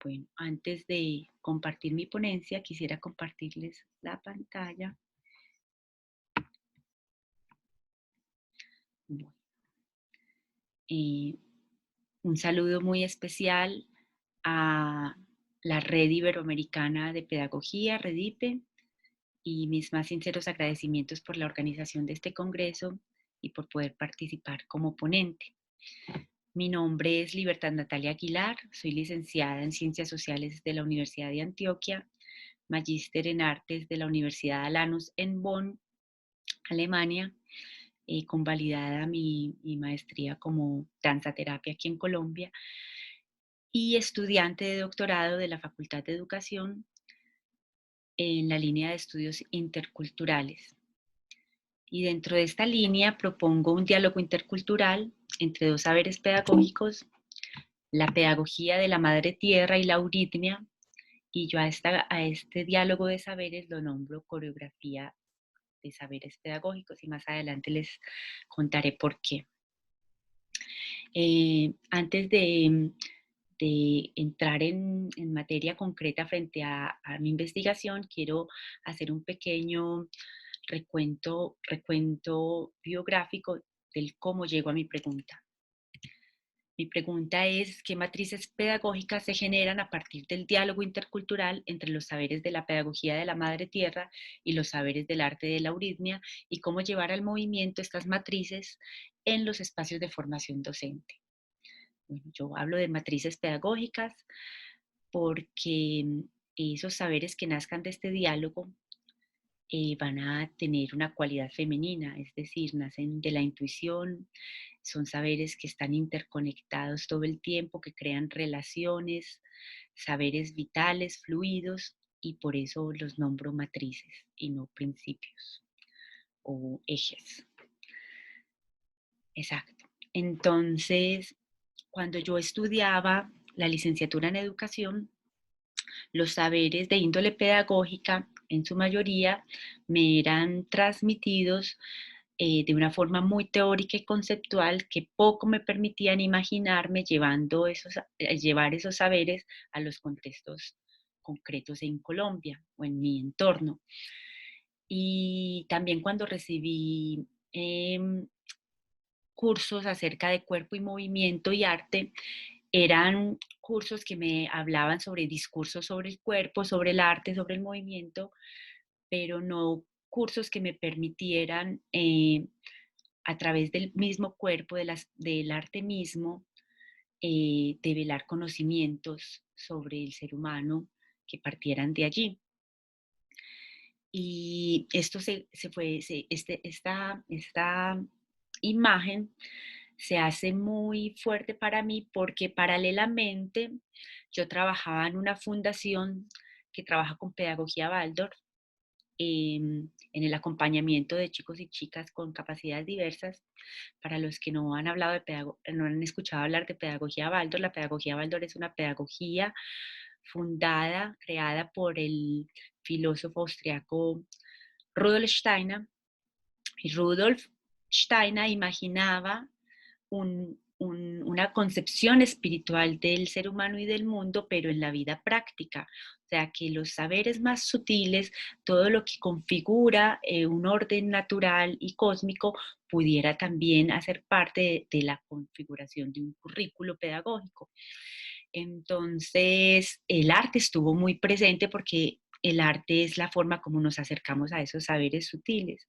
Bueno, antes de compartir mi ponencia, quisiera compartirles la pantalla. Bueno, eh, un saludo muy especial a la Red Iberoamericana de Pedagogía, REDIPE, y mis más sinceros agradecimientos por la organización de este congreso y por poder participar como ponente. Mi nombre es Libertad Natalia Aguilar, soy licenciada en Ciencias Sociales de la Universidad de Antioquia, magíster en Artes de la Universidad Alanus en Bonn, Alemania, convalidada mi maestría como danzaterapia aquí en Colombia y estudiante de doctorado de la Facultad de Educación en la línea de estudios interculturales. Y dentro de esta línea propongo un diálogo intercultural entre dos saberes pedagógicos, la pedagogía de la madre tierra y la euritmia, y yo a este diálogo de saberes lo nombro coreografía de saberes pedagógicos y más adelante les contaré por qué. Antes de entrar en materia concreta frente a mi investigación, quiero hacer un pequeño recuento biográfico del cómo llego a mi pregunta. Mi pregunta es, ¿qué matrices pedagógicas se generan a partir del diálogo intercultural entre los saberes de la pedagogía de la madre tierra y los saberes del arte de la euritmia, y cómo llevar al movimiento estas matrices en los espacios de formación docente? Bueno, yo hablo de matrices pedagógicas porque esos saberes que nazcan de este diálogo van a tener una cualidad femenina, es decir, nacen de la intuición, son saberes que están interconectados todo el tiempo, que crean relaciones, saberes vitales, fluidos, y por eso los nombro matrices y no principios o ejes. Exacto. Entonces, cuando yo estudiaba la licenciatura en educación, los saberes de índole pedagógica, en su mayoría, me eran transmitidos de una forma muy teórica y conceptual que poco me permitían imaginarme llevar esos saberes a los contextos concretos en Colombia o en mi entorno. Y también cuando recibí cursos acerca de cuerpo y movimiento y arte, eran cursos que me hablaban sobre discursos sobre el cuerpo, sobre el arte, sobre el movimiento, pero no cursos que me permitieran a través del mismo cuerpo, del arte mismo, develar conocimientos sobre el ser humano que partieran de allí. Y esto esta imagen se hace muy fuerte para mí porque paralelamente yo trabajaba en una fundación que trabaja con pedagogía Waldorf, en el acompañamiento de chicos y chicas con capacidades diversas. Para los que no han hablado no han escuchado hablar de pedagogía Waldorf, la pedagogía Waldorf es una pedagogía creada por el filósofo austriaco Rudolf Steiner. Y Rudolf Steiner imaginaba una concepción espiritual del ser humano y del mundo, pero en la vida práctica. O sea, que los saberes más sutiles, todo lo que configura un orden natural y cósmico, pudiera también hacer parte de la configuración de un currículo pedagógico. Entonces, el arte estuvo muy presente porque el arte es la forma como nos acercamos a esos saberes sutiles.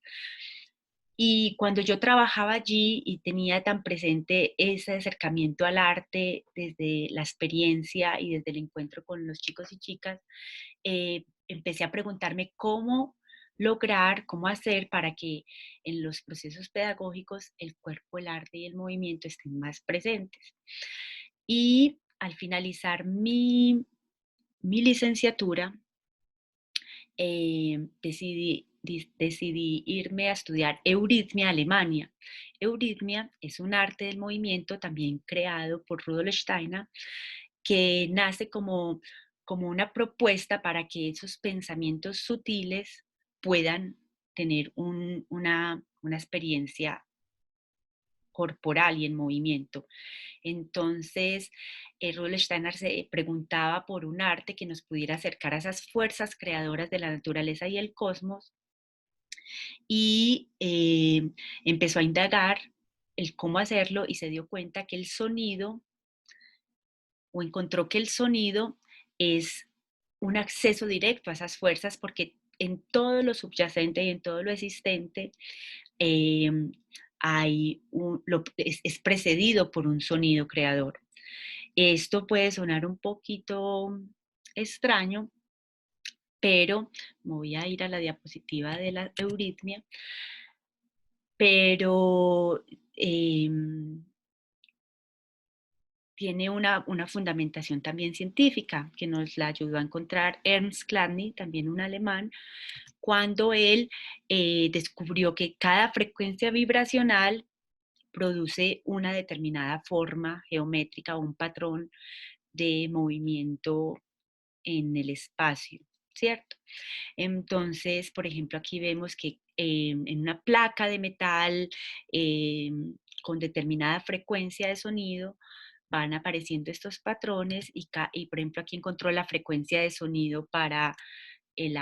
Y cuando yo trabajaba allí y tenía tan presente ese acercamiento al arte desde la experiencia y desde el encuentro con los chicos y chicas, empecé a preguntarme cómo hacer para que en los procesos pedagógicos el cuerpo, el arte y el movimiento estén más presentes. Y al finalizar mi licenciatura, decidí irme a estudiar euritmia a Alemania. Euritmia es un arte del movimiento también creado por Rudolf Steiner, que nace como una propuesta para que esos pensamientos sutiles puedan tener una experiencia corporal y en movimiento. Entonces, Rudolf Steiner se preguntaba por un arte que nos pudiera acercar a esas fuerzas creadoras de la naturaleza y el cosmos, y empezó a indagar el cómo hacerlo y se dio cuenta que el sonido, o encontró que el sonido es un acceso directo a esas fuerzas, porque en todo lo subyacente y en todo lo existente eh, es precedido por un sonido creador. Esto puede sonar un poquito extraño, pero me voy a ir a la diapositiva de la euritmia, pero tiene una fundamentación también científica que nos la ayudó a encontrar Ernst Chladni, también un alemán, cuando él descubrió que cada frecuencia vibracional produce una determinada forma geométrica o un patrón de movimiento en el espacio, ¿cierto? Entonces, por ejemplo, aquí vemos que en una placa de metal con determinada frecuencia de sonido van apareciendo estos patrones y por ejemplo, aquí encontró la frecuencia de sonido para el,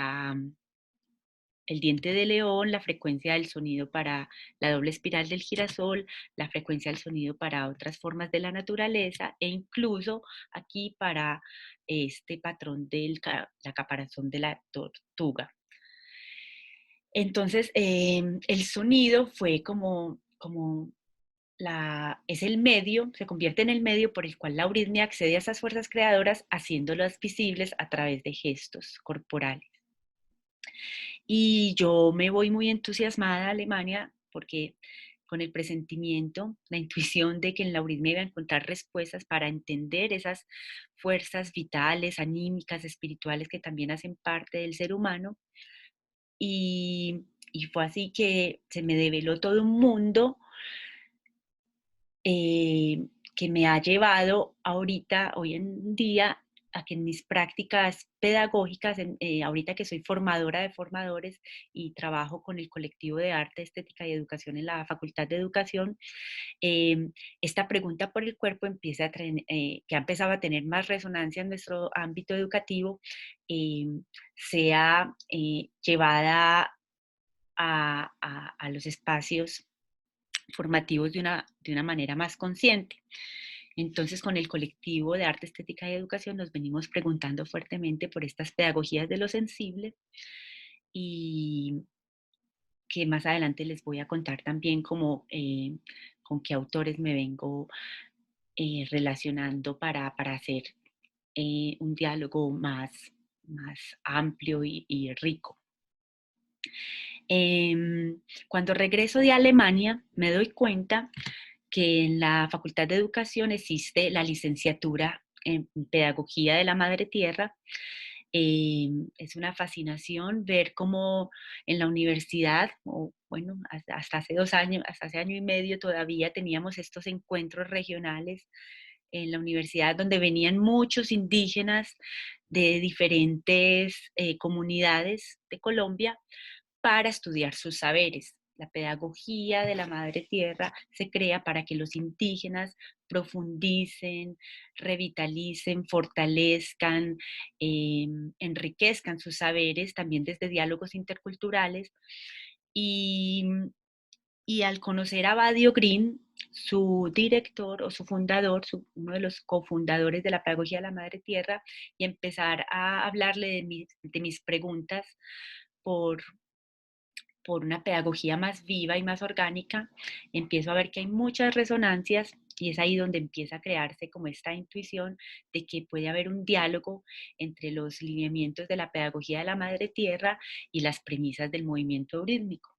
el diente de león, la frecuencia del sonido para la doble espiral del girasol, la frecuencia del sonido para otras formas de la naturaleza e incluso aquí para este patrón de la caparazón de la tortuga. Entonces, el sonido fue es el medio, se convierte en el medio por el cual la euritmia accede a esas fuerzas creadoras, haciéndolas visibles a través de gestos corporales. Y yo me voy muy entusiasmada a Alemania porque con el presentimiento, la intuición de que en la euritmia iba a encontrar respuestas para entender esas fuerzas vitales, anímicas, espirituales que también hacen parte del ser humano. Y fue así que se me develó todo un mundo que me ha llevado ahorita, hoy en día, a que en mis prácticas pedagógicas, ahorita que soy formadora de formadores y trabajo con el colectivo de arte, estética y educación en la Facultad de Educación, esta pregunta por el cuerpo empieza que ha empezado a tener más resonancia en nuestro ámbito educativo, sea llevada a los espacios formativos de una manera más consciente. Entonces, con el colectivo de arte, estética y educación nos venimos preguntando fuertemente por estas pedagogías de lo sensible, y que más adelante les voy a contar también con qué autores me vengo relacionando para hacer un diálogo más amplio y rico. Cuando regreso de Alemania me doy cuenta que en la Facultad de Educación existe la licenciatura en Pedagogía de la Madre Tierra. Es una fascinación ver cómo en la universidad, o bueno, hasta hace 2 años, hasta hace año y medio todavía teníamos estos encuentros regionales en la universidad donde venían muchos indígenas de diferentes comunidades de Colombia para estudiar sus saberes. La pedagogía de la madre tierra se crea para que los indígenas profundicen, revitalicen, fortalezcan, enriquezcan sus saberes también desde diálogos interculturales. Y, y al conocer a Badio Green, su director o su fundador, uno de los cofundadores de la pedagogía de la madre tierra, y empezar a hablarle de mis preguntas por, por una pedagogía más viva y más orgánica, empiezo a ver que hay muchas resonancias, y es ahí donde empieza a crearse como esta intuición de que puede haber un diálogo entre los lineamientos de la pedagogía de la madre tierra y las premisas del movimiento eurítmico.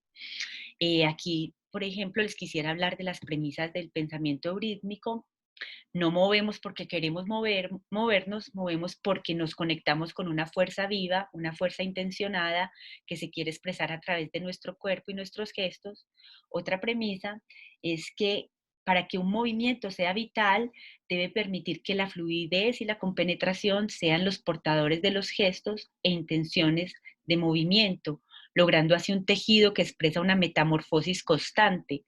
Aquí, por ejemplo, les quisiera hablar de las premisas del pensamiento eurítmico. No movemos porque queremos movernos, movemos porque nos conectamos con una fuerza viva, una fuerza intencionada que se quiere expresar a través de nuestro cuerpo y nuestros gestos. Otra premisa es que para que un movimiento sea vital, debe permitir que la fluidez y la compenetración sean los portadores de los gestos e intenciones de movimiento, logrando así un tejido que expresa una metamorfosis constante,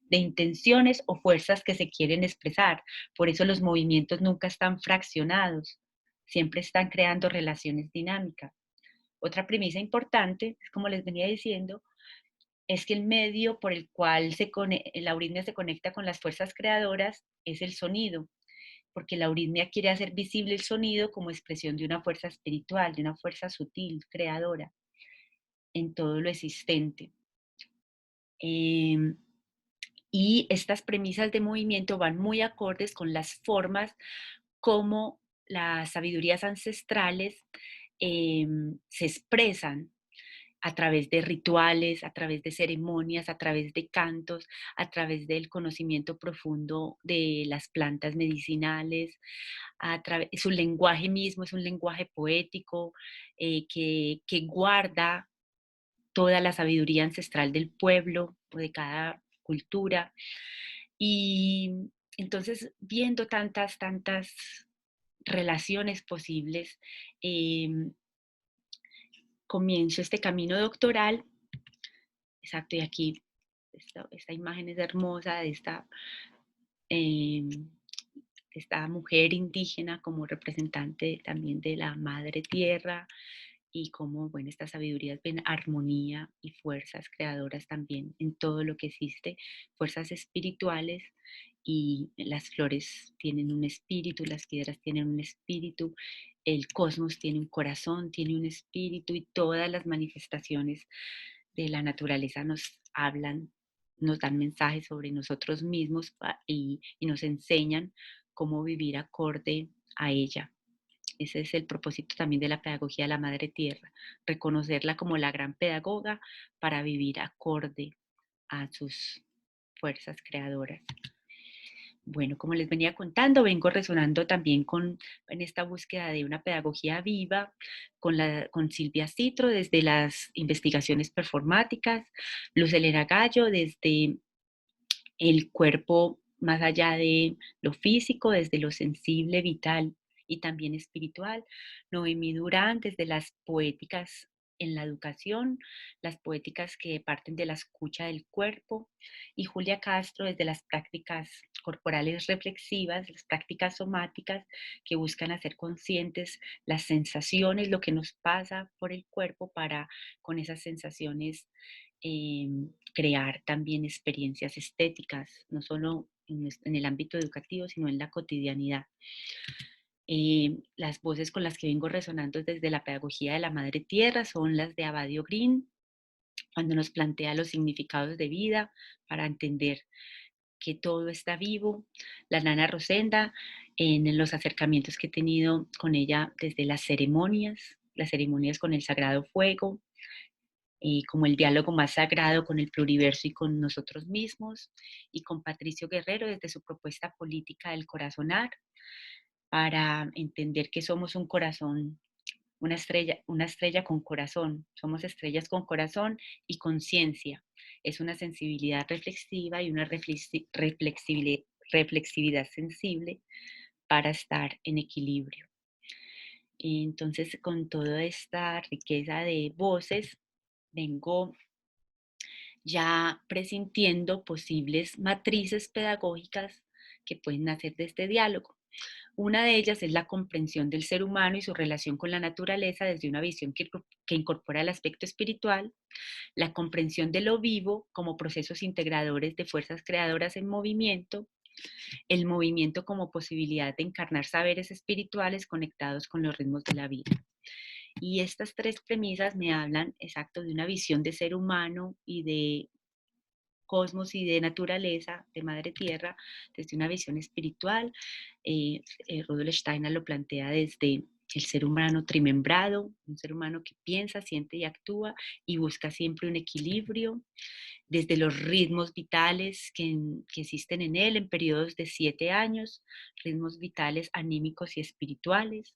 de intenciones o fuerzas que se quieren expresar. Por eso los movimientos nunca están fraccionados, siempre están creando relaciones dinámicas. Otra premisa importante, como les venía diciendo, es que el medio por el cual la euritmia se conecta con las fuerzas creadoras es el sonido, porque la euritmia quiere hacer visible el sonido como expresión de una fuerza espiritual, de una fuerza sutil, creadora, en todo lo existente. Em, y estas premisas de movimiento van muy acordes con las formas como las sabidurías ancestrales se expresan a través de rituales, a través de ceremonias, a través de cantos, a través del conocimiento profundo de las plantas medicinales, su lenguaje mismo es un lenguaje poético que guarda toda la sabiduría ancestral del pueblo o de cada cultura. Y entonces, viendo tantas relaciones posibles, em, comienzo este camino doctoral. Exacto, y aquí esta imagen es hermosa em, de esta mujer indígena como representante también de la madre tierra y cómo, bueno, estas sabidurías ven armonía y fuerzas creadoras también en todo lo que existe, fuerzas espirituales, y las flores tienen un espíritu, las piedras tienen un espíritu, el cosmos tiene un corazón, tiene un espíritu, y todas las manifestaciones de la naturaleza nos hablan, nos dan mensajes sobre nosotros mismos y nos enseñan cómo vivir acorde a ella. Ese es el propósito también de la pedagogía de la Madre Tierra, reconocerla como la gran pedagoga para vivir acorde a sus fuerzas creadoras. Bueno, como les venía contando, vengo resonando también en esta búsqueda de una pedagogía viva con Silvia Citro desde las investigaciones performáticas, Luz Helena Gallo desde el cuerpo más allá de lo físico, desde lo sensible, vital y también espiritual. Noemí Durán desde las poéticas en la educación, las poéticas que parten de la escucha del cuerpo, y Julia Castro desde las prácticas corporales reflexivas, las prácticas somáticas que buscan hacer conscientes las sensaciones, lo que nos pasa por el cuerpo para con esas sensaciones crear también experiencias estéticas, no solo en el ámbito educativo, sino en la cotidianidad. Las voces con las que vengo resonando desde la pedagogía de la Madre Tierra son las de Abadio Green, cuando nos plantea los significados de vida para entender que todo está vivo. La Nana Rosenda, en los acercamientos que he tenido con ella desde las ceremonias con el Sagrado Fuego, como el diálogo más sagrado con el pluriverso y con nosotros mismos, y con Patricio Guerrero desde su propuesta política del corazonar, para entender que somos un corazón, una estrella con corazón, somos estrellas con corazón y conciencia. Es una sensibilidad reflexiva y una reflexividad sensible para estar en equilibrio. Entonces, con toda esta riqueza de voces, vengo ya presintiendo posibles matrices pedagógicas que pueden nacer de este diálogo. Una de ellas es la comprensión del ser humano y su relación con la naturaleza desde una visión que incorpora el aspecto espiritual, la comprensión de lo vivo como procesos integradores de fuerzas creadoras en movimiento, el movimiento como posibilidad de encarnar saberes espirituales conectados con los ritmos de la vida. Y estas tres premisas me hablan exacto de una visión de ser humano y de cosmos y de naturaleza, de madre tierra, desde una visión espiritual. Rudolf Steiner lo plantea desde el ser humano trimembrado, un ser humano que piensa, siente y actúa y busca siempre un equilibrio, desde los ritmos vitales que existen en él en periodos de 7 años, ritmos vitales anímicos y espirituales,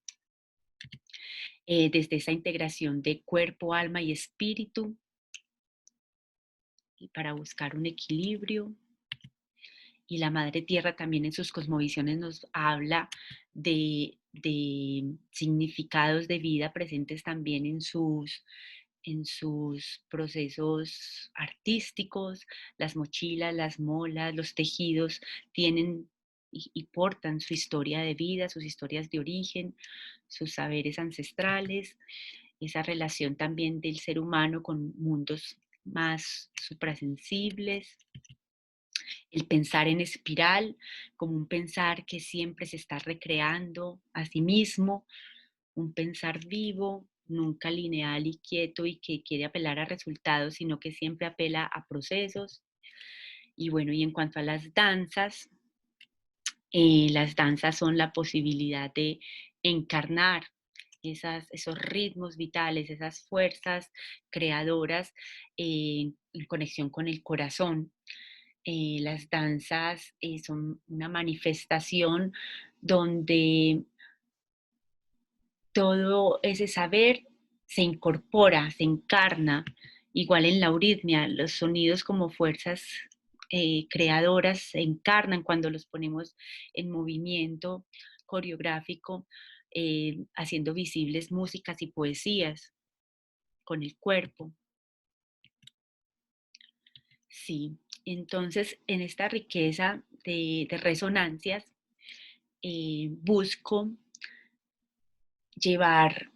desde esa integración de cuerpo, alma y espíritu, y para buscar un equilibrio. Y la Madre Tierra también en sus cosmovisiones nos habla de significados de vida presentes también en sus procesos artísticos, las mochilas, las molas, los tejidos tienen y portan su historia de vida, sus historias de origen, sus saberes ancestrales, esa relación también del ser humano con mundos más suprasensibles, el pensar en espiral como un pensar que siempre se está recreando a sí mismo, un pensar vivo, nunca lineal y quieto y que quiere apelar a resultados, sino que siempre apela a procesos. Y bueno, y en cuanto a las danzas son la posibilidad de encarnar esos ritmos vitales, esas fuerzas creadoras en conexión con el corazón. Las danzas son una manifestación donde todo ese saber se incorpora, se encarna, igual en la euritmia, los sonidos como fuerzas creadoras se encarnan cuando los ponemos en movimiento coreográfico, haciendo visibles músicas y poesías con el cuerpo. Sí, entonces en esta riqueza de resonancias busco llevar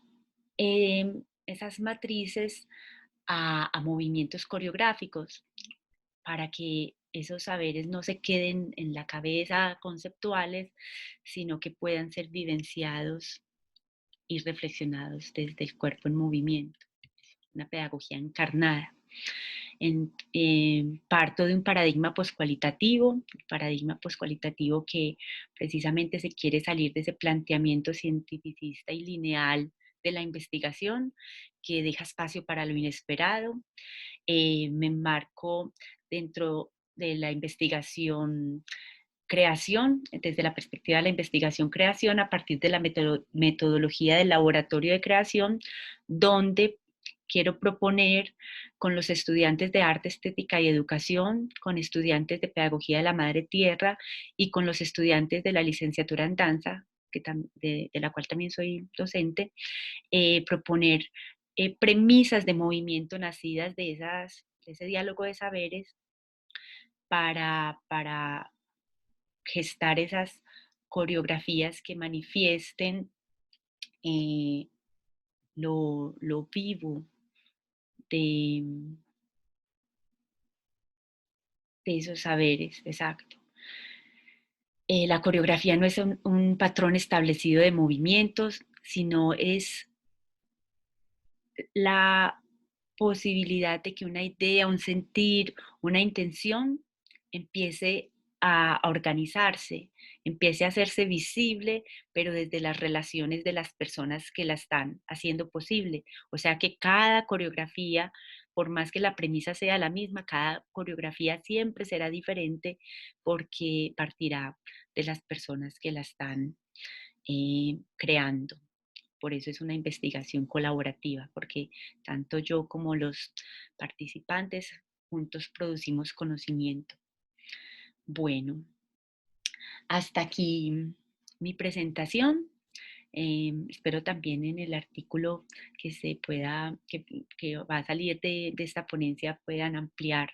esas matrices a movimientos coreográficos para que esos saberes no se queden en la cabeza conceptuales, sino que puedan ser vivenciados y reflexionados desde el cuerpo en movimiento, una pedagogía encarnada. Parto de un paradigma poscualitativo que precisamente se quiere salir de ese planteamiento cientificista y lineal de la investigación que deja espacio para lo inesperado. Me enmarco dentro de la investigación creación, desde la perspectiva de la investigación creación, a partir de la metodología del laboratorio de creación, donde quiero proponer con los estudiantes de arte, estética y educación, con estudiantes de pedagogía de la madre tierra y con los estudiantes de la licenciatura en danza, de la cual también soy docente, proponer premisas de movimiento nacidas de ese diálogo de saberes para gestar esas coreografías que manifiesten eh, lo vivo de, de esos saberes, exacto. La coreografía no es un patrón establecido de movimientos, sino es la posibilidad de que una idea, un sentir, una intención empiece a organizarse, empiece a hacerse visible, pero desde las relaciones de las personas que la están haciendo posible. O sea que cada coreografía, por más que la premisa sea la misma, cada coreografía siempre será diferente porque partirá de las personas que la están creando. Por eso es una investigación colaborativa, porque tanto yo como los participantes juntos producimos conocimiento. Bueno, hasta aquí mi presentación. Espero también en el artículo que va a salir de esta ponencia puedan ampliar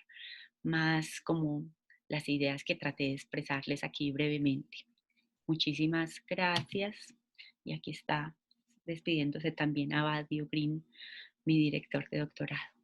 más como las ideas que traté de expresarles aquí brevemente. Muchísimas gracias. Y aquí está despidiéndose también Abadio Green, mi director de doctorado.